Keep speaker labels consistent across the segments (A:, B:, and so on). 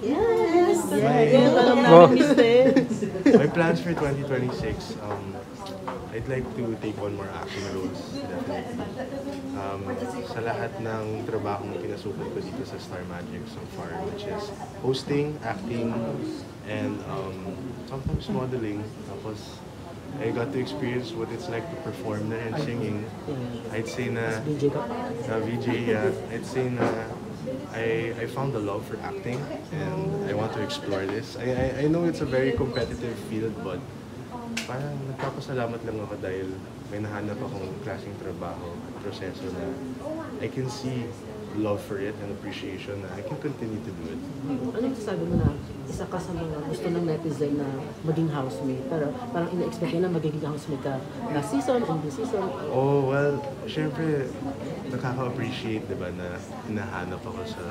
A: Yes!
B: Yes! Alam
C: Oh.
B: namin, Mister.
A: My plans for 2026, I'd like to take on more acting roles, definitely. Sa lahat ng trabahong pinasukan ko dito sa Star Magic so far, which is hosting, acting, and sometimes modeling. Tapos, I got to experience what it's like to perform na and singing. I'd say na,
B: DJ ka pa.
A: VJ, yeah, I'd say na I found the love for acting and I want to explore this. I know it's a very competitive field, but parang nagpapasalamat lang ako dahil may nahanap akong klaseng trabaho at proseso na I can see love for it and appreciation na I can continue to do it.
B: Anong sasabi mo na isa ka sa mga gusto ng netizen na maging housemate? Pero parang ina-expect nila magiging housemate ka last season and this season.
A: Oh, well, syempre, nakaka-appreciate, diba, na hinahanap ako sa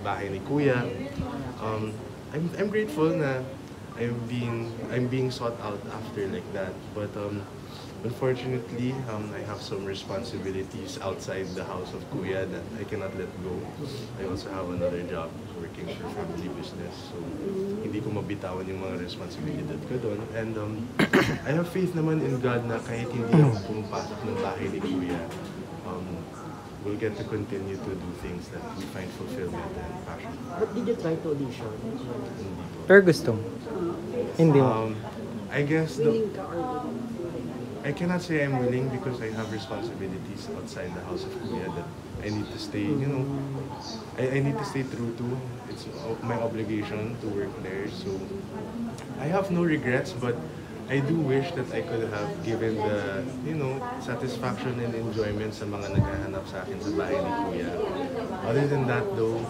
A: bahay ni Kuya. I'm grateful na I'm being sought out after like that. But unfortunately, I have some responsibilities outside the house of Kuya that I cannot let go. I also have another job working for family business. So, hindi ko mabitawan yung mga responsibilidad ko doon. And I have faith naman in God na kahit hindi ako pumapasok ng bahay ni Kuya, we'll get to continue to do things that we find fulfillment and passion.
B: But did you try to audition?
A: Hindi po.
C: Pero gusto mo? Hindi mo.
A: I guess I cannot say I'm willing because I have responsibilities outside the house of Kuya that I need to stay, I need to stay true to. It's my obligation to work there. So I have no regrets, but I do wish that I could have given the, satisfaction and enjoyment sa mga naghahanap sa akin sa bahay ni Kuya. Other than that though,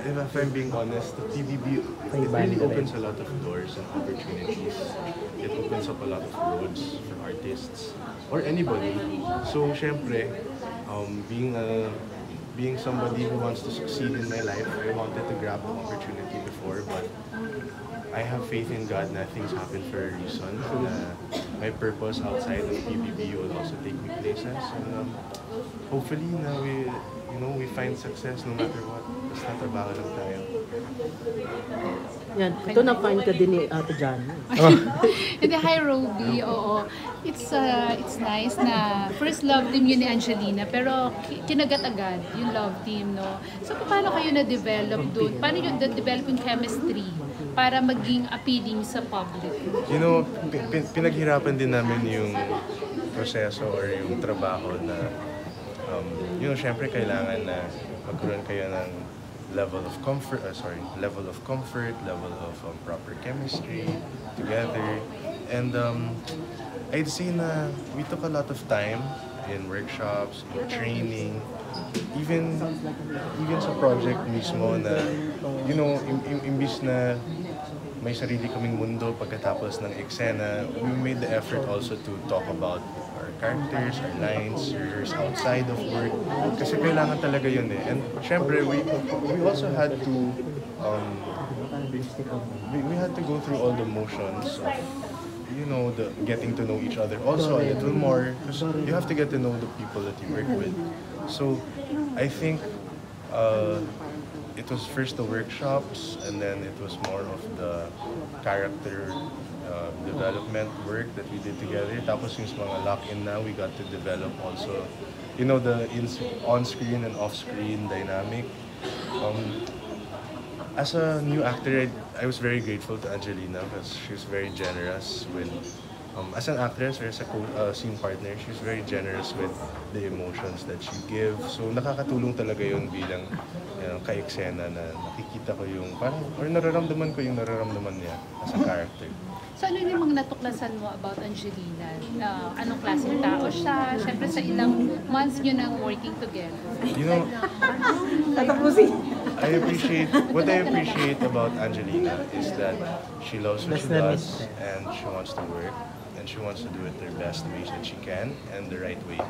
A: if I'm being honest, the TVB, it really opens a lot of doors and opportunities. It opens up a lot of roads for artists or anybody. So, syempre, being somebody who wants to succeed in my life, I wanted to grab the opportunity before, but I have faith in God na things happen for a reason. My purpose outside of PBB will also take me places. And hopefully, we find success no matter what. Basta trabaho lang tayo.
B: Yan, ito na-find ka din ni Ate Jan.
D: Hindi, hi Roby, oo. It's nice na first love team yun ni Angelina, pero kinagat agad yung love team, no? So, paano kayo na-develop doon? Paano yung na-develop yung chemistry para maging appealing sa public?
A: Pinaghirapan din namin yung proseso or yung trabaho na syempre kailangan na magkaroon kayo ng level of comfort, level of proper chemistry together. And I'd say na we took a lot of time in workshops, in training, even sa project mismo na, imbis na may sarili kaming mundo pagkatapos ng eksena, we made the effort also to talk about our characters, our lines, rehearse outside of work. Kasi kailangan talaga yun eh. And syempre, we also had to, we had to go through all the motions of, the getting to know each other. Also a little more, because you have to get to know the people that you work with. So, I think, it was first the workshops, and then it was more of the character development work that we did together. Tapos yung mga lock-in na, we got to develop also, the on-screen and off-screen dynamic. As a new actor, I was very grateful to Angelina because she was very generous with, as an actress or as a scene partner, she's very generous with the emotions that she gives. So nakakatulong talaga yun bilang ka-eksena na nakikita ko yung parang, or nararamdaman ko yung nararamdaman niya as a character.
D: So ano yung mga natuklasan mo about Angelina? Anong klaseng tao siya? Siyempre sa ilang months nyo nang working together.
A: What I appreciate about Angelina is that she loves what she does and she wants to work and she wants to do it the best ways that she can and the right way.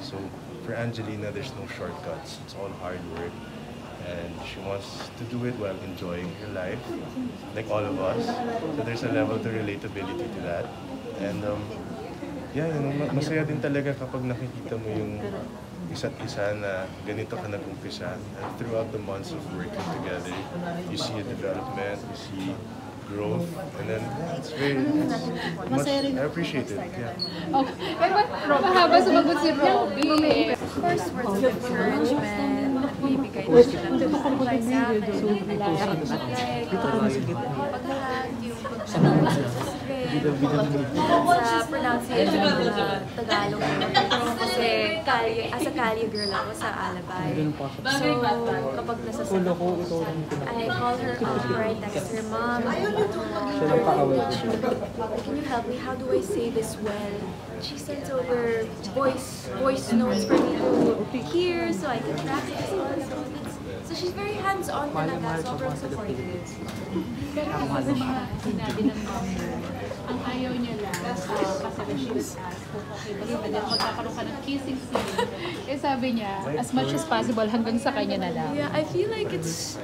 A: So for Angelina, there's no shortcuts. It's all hard work. And she wants to do it while enjoying her life, like all of us. So there's a level to relatability to that. And masaya din talaga kapag nakikita mo yung isa't isa na ganito ka nag-umpisa. And throughout the months of working together, you see a development, you see growth, and then it's very, much, I appreciate it. Yeah.
D: Okay. Mahaba sumagot si Robby.
E: Of course, words of encouragement, bibigay na sila ng supply sa akin. Paglahat yung pag-start sa script, sa pronunciation ng Tagalog. Kasi as a Cali girl ako sa Alabay. So, kapag nasa I call her up or I text her, Mom, can you help me? How do I say this well? She sends over voice notes for me to hear so I can practice also. So she's very hands-on talaga, sobrang supportive.
D: Pero kasi sinabi ng mom mo, ang ayaw niya lang, kasi she was asked kung okay ba sa kanya, magkakaroon ka ng kissing scene. Eh sabi niya, as much as possible, hanggang sa kanya na lang.
E: Yeah, I feel like it's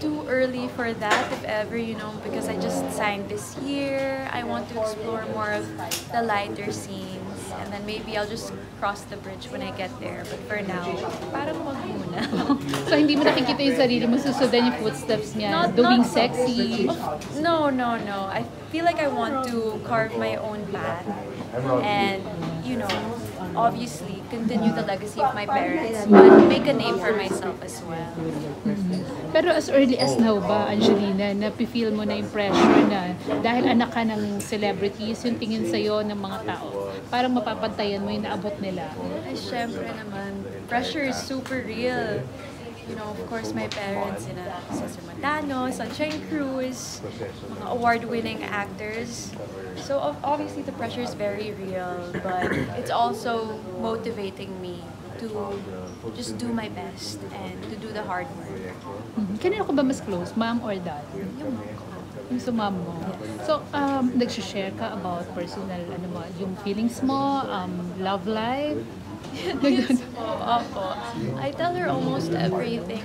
E: too early for that, if ever, because I just signed this year. I want to explore more of the lighter scenes, and then maybe I'll just cross the bridge when I get there. But for now, parang wag muna.
D: So hindi mo nakikita yung sarili mo susundan yung footsteps niya, doing sexy?
E: No. I feel like I want to carve my own path and, obviously continue the legacy of my parents, but make a name for myself as well.
D: Pero as early as now ba, Angelina, napifeel mo na yung pressure na dahil anak ka ng celebrities, yung tingin sa'yo ng mga tao, parang mapapantayan mo yung naabot nila?
E: Ay, syempre naman, pressure is super real. Of course, my parents, Cesar Montano, Sunshine Cruz, mga award-winning actors. So obviously the pressure is very real, but it's also motivating me to just do my best and to do the hard work.
D: Kanino ka ba mas close, mom or dad?
E: Yung mom ko.
D: Yung sa mom mo. So, nag-share ka about personal, yung feelings mo, love life?
E: Yes po, opo. I tell her almost everything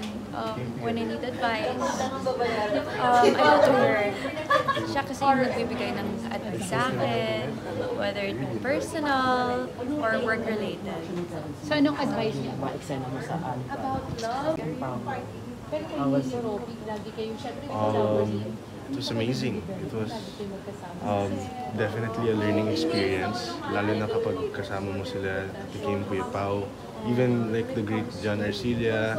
E: when I need advice. I go to her. Siya kasi yung nagbibigay ng advice sa akin, whether it be personal or work-related.
D: So, anong advice niya?
B: Ma-eksena mo sa
E: About love,
D: Pero kung hindi ni Robby, lagi kayo, syempre yung
A: It was amazing. It was definitely a learning experience. Lalo na kapag kasama mo sila, Kim Kuya Pao, even like the great John Arcilla,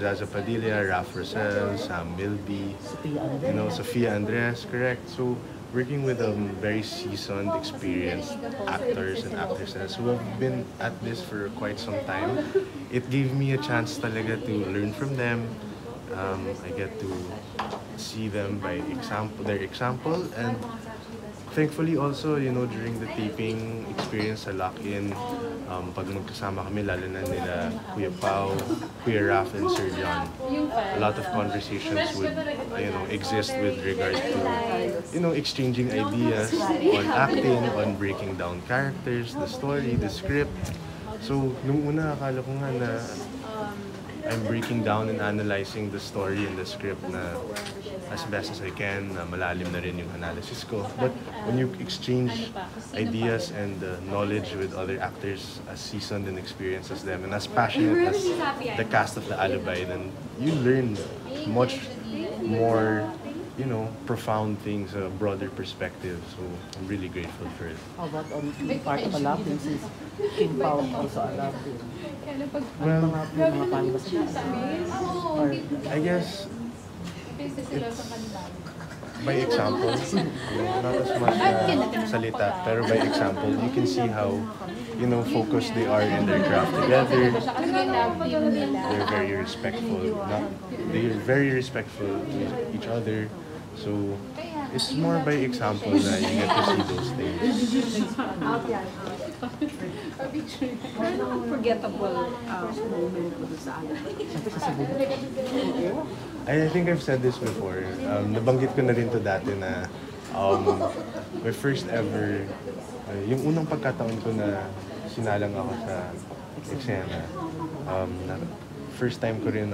A: Zaza Padilla, Raf Rosel, Sam Milby, Sofia Andres, correct? So working with very seasoned, experienced actors and actresses who have been at this for quite some time, it gave me a chance talaga to learn from them. I get to see them by their example, and thankfully also, during the taping experience sa Lock-In, pag magkasama kami, lalo na nila Kuya Pao, Kuya Raf, and Sir John, a lot of conversations would, exist with regard to, exchanging ideas on acting, on breaking down characters, the story, the script. So, nung una, akala ko nga na I'm breaking down and analyzing the story and the script na as best as I can, na malalim na rin yung analysis ko. But when you exchange ideas and knowledge with other actors as seasoned and experienced as them and as passionate as the cast of The Alibay, then you learn much more, profound things, a broader perspective. So I'm really grateful for it.
B: How about on the part of Alapin, since Kim Pao also Alapin?
A: Well,
B: Mga palibas na
A: or I guess by example, not as much salita, pero by example, you can see how, focused they are in their craft together. They're very respectful. They're very respectful to each other. So it's more by example na you get to see those things.
B: Unforgettable moment mo sa
A: I think I've said this before. Nabanggit ko na rin to dati na my first ever, yung unang pagkataon ko na sinalang ako sa eksena. First time ko rin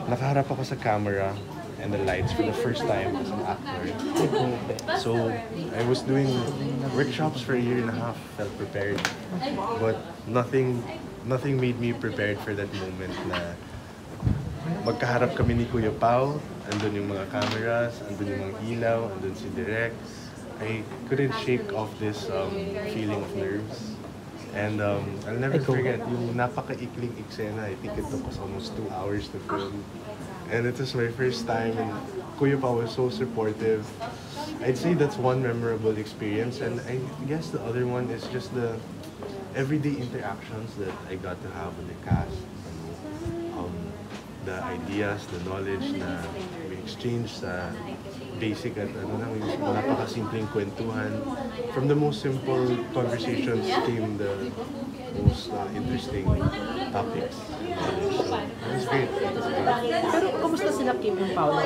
A: nakaharap ako sa camera and the lights for the first time as an actor. So I was doing workshops for a year and a half, felt prepared, but nothing made me prepared for that moment na magkaharap kami ni Kuya Pao, andun yung mga cameras, andun yung mga ilaw, andun si Direk. I couldn't shake off this feeling of nerves. And I'll never forget yung napaka-ikling eksena. I think it took us almost 2 hours to film. And it was my first time, and Kuya Pao was so supportive. I'd say that's one memorable experience, and I guess the other one is just the everyday interactions that I got to have with the cast. The ideas, the knowledge na we exchange sa basic at napakasimpleng kwentuhan. From the most simple conversations came the most interesting topics. So, it was great.
B: Pero kumusta sila Kim and Paolo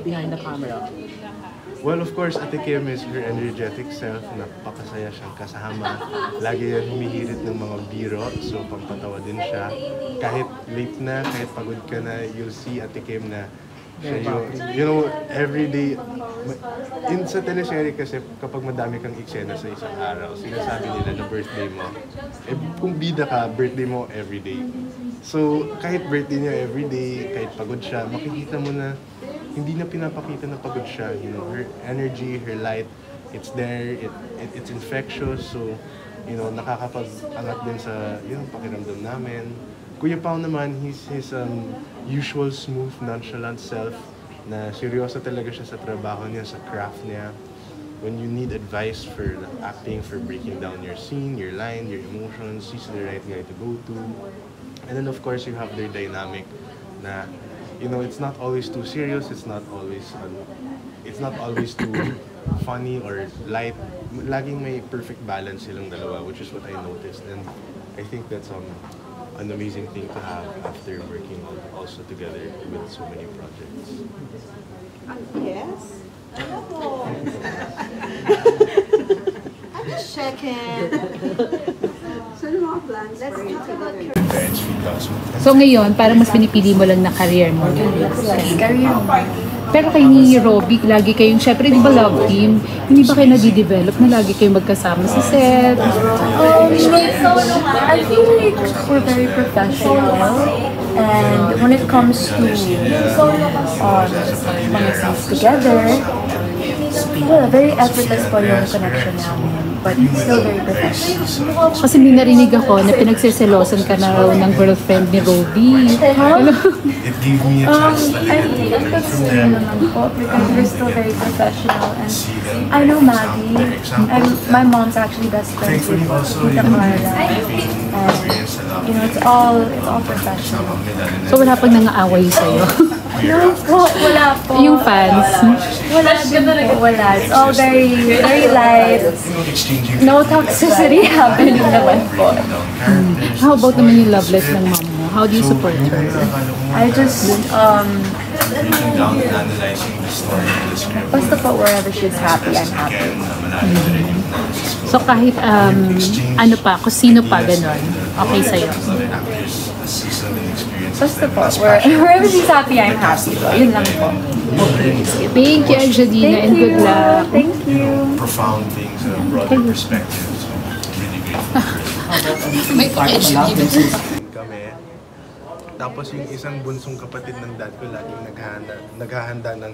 B: behind the camera?
A: Well, of course, Ate Kim is her energetic self. Napakasaya siyang kasama. Lagi yan humihirit ng mga biro, so pampatawa din siya. Kahit late na, kahit pagod ka na, you'll see Ate Kim na siya yung, you know, every day, sa teleserye kasi kapag madami kang eksena sa isang araw, sinasabi nila na birthday mo. Eh, kung bida ka, birthday mo everyday. So, kahit birthday niya everyday, kahit pagod siya, makikita mo na hindi na pinapakita na pagod siya. You know, her energy, her light, it's there, it's infectious. So, you know, nakakapag-angat din sa, you know, pakiramdam namin. Kuya Pao naman, he's his usual smooth, nonchalant self na seryoso talaga siya sa trabaho niya, sa craft niya. When you need advice for acting, for breaking down your scene, your line, your emotions, he's the right guy to go to. And then of course, you have their dynamic na, you know, it's not always too serious, it's not always too funny or light. Laging may perfect balance silang dalawa, which is what I noticed. And I think that's an amazing thing to have after working also together with so many projects.
F: Yes. Hello. I'm just checking. So, ano mga plans for you together?
A: Parents feedback.
D: So ngayon, parang mas pinipili mo lang na career mo.
E: Career mo.
D: Pero kay ni Robby, lagi kayong, syempre di ba love team? Hindi ba kayo nadidevelop na lagi kayong magkasama sa set?
E: I feel like we're very professional, and when it comes to mga scenes together, very effortless po yung connection namin, but still very professional.
D: Kasi may narinig ako na pinagseselosan ka na raw ng girlfriend ni Robby.
A: It gave me a chance to
E: I think that's naman po, because we're still very professional, and I know Maggie, and my mom's actually best friends with Tita Carla, and you know, it's all professional.
D: So wala pang nangaaway sa'yo?
E: No po, wala po.
D: Yung fans?
E: Wala din po, wala. It's all very, very light. No toxicity happening naman po.
D: How about naman yung love life ng mom mo? How do you support her?
E: I just, basta po wherever she's happy, I'm happy.
D: So kahit ano pa, kung sino pa ganon, okay sa'yo?
E: Basta po, wherever she's happy, I'm happy po. Yun lang po.
D: Thank you, Angelina, and good luck.
E: Thank you.
A: Profound things, a broader perspective. So, really grateful.
D: May pa-Angelina.
A: Kami. Tapos yung isang bunsong kapatid ng dad ko laging naghahanda ng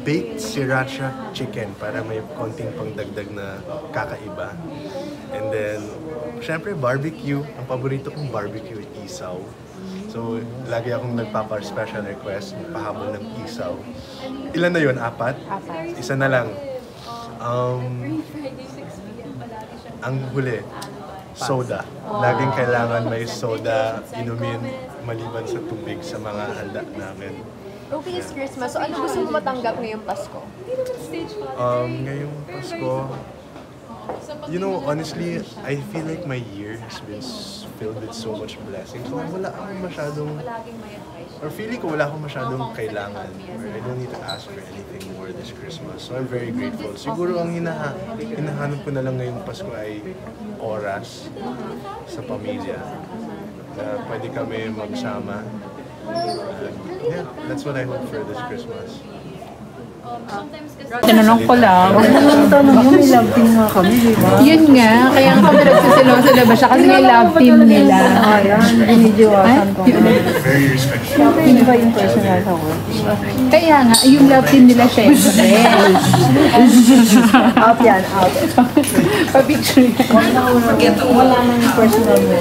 A: baked sriracha chicken para may konting pangdagdag na kakaiba. And then, syempre barbecue. Ang paborito kong barbecue ay isaw. So, lagi akong nagpapa-special request, pahabol ng isaw. Ilan na yun? 4? Isa na lang. Ang huli, soda. Laging kailangan may soda, inumin, maliban sa tubig sa mga handa namin.
G: Okay, it's Christmas. So ano gusto mo matanggap ngayong Pasko?
A: Ngayong Pasko, you know, honestly, I feel like my year has been filled with so much blessings. So wala akong masyadong, or feeling ko wala akong masyadong kailangan, or I don't need to ask for anything more this Christmas. So I'm very grateful. Siguro ang hinahanap ko na lang ngayong Pasko ay oras sa pamilya. Pwede kami magsama. Yeah. that's what I hope for this Christmas.
D: Tinanong ko lang.
B: Tanong mo, may love team nga kami, di ba?
D: Yun nga, kaya nga kami nagsisilosa na ba siya kasi may love team nila.
B: Ayan, binidiwasan ko.
A: Very respectful.
B: Hindi ba yung personal sa work?
D: Kaya nga, yung love team nila syempre.
B: Out yan, out.
D: Pa-picture yan.
B: Wala nang personal mo.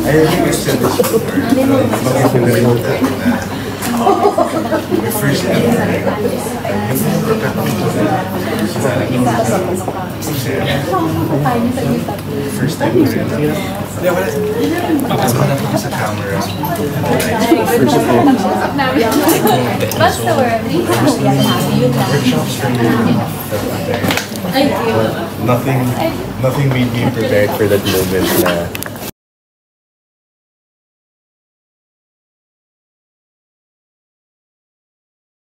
A: I think it's said this before. Mag-implement that the first ever first time ko rin na sa camera.
E: Basta
A: Workshops for nothing made me prepared for that moment na